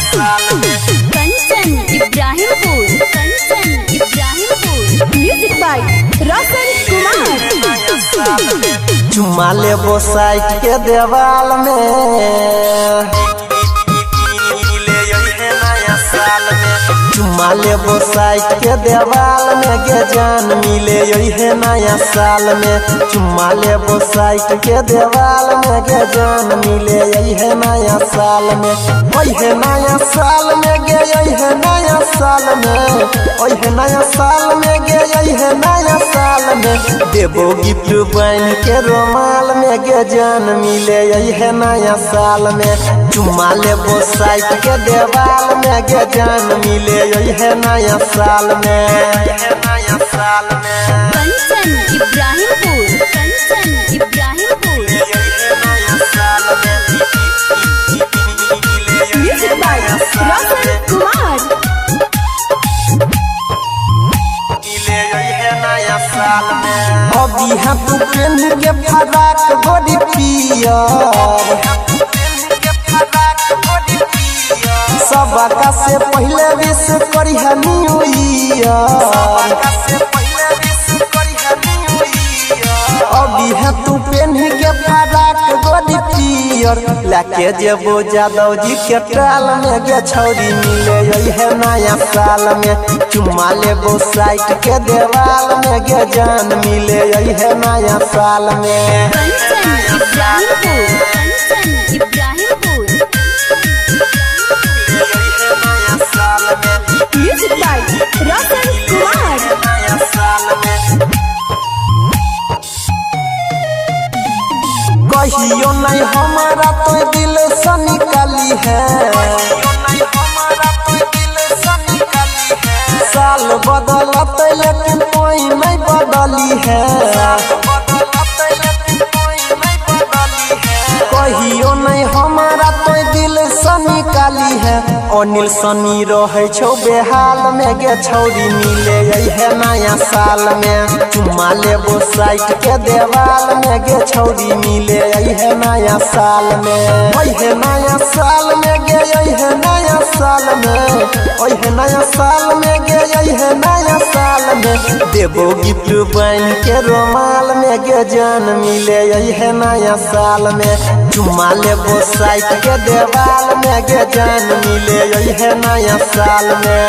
Kanchan Ibrahimpur music by Roshan Kumar. चुमा लेबो site के देवाल में, चुमा लेबो साइट के देवाल में गे जान मिले यही नया साल में। चुमा लेबो साइट के देवाल में गे जान मिले यही नया साल में। वही नया साल में गे यही नया साल में, वही नया साल में गे यही नया साल में। देबो गिफ्ट बन के रोमाल में गे जान मिले यही नया साल में। चुमा लेबो साइट के देवाल में गे जान मिले यही नया साल में। Kanchan Ibrahimpur music by Roshan Kumar. अभी हम तू पेन के फराक बड़ी पियर, सबका से पहले विश करी है न्यू ईयर। अभी है तू पेन के फराक बड़ी पियर, लाके जेबो जादव जी के टाल में गे छौरी मिले यही नया साल में। चुमा लेबो साइट के देवाल में गे जान मिले यही नया साल में। Kanchan Ibrahimpur music by Roshan Kumar. कहियो नहीं हमारा तो दिल से निकाली है, साल बदलत लेकिन कोई नहीं बदली है। कहियो नहीं हमारा तो दिल से निकाली है। अनिल सनी रहे छो बेहाल में गे छौरी मिले यही नया साल में। चुमा लेबो साइट के देवाल में गे छौरी मिले यही नया साल में। वही नया साल में गे यही नया साल में, वही नया साल में गे यही नया साल में। देबो गिफ्ट बन के रोमाल में गे जान मिले यही नया साल में। चुमा लेबो साइट के देवाल में गे जान मिले यही नया साल में।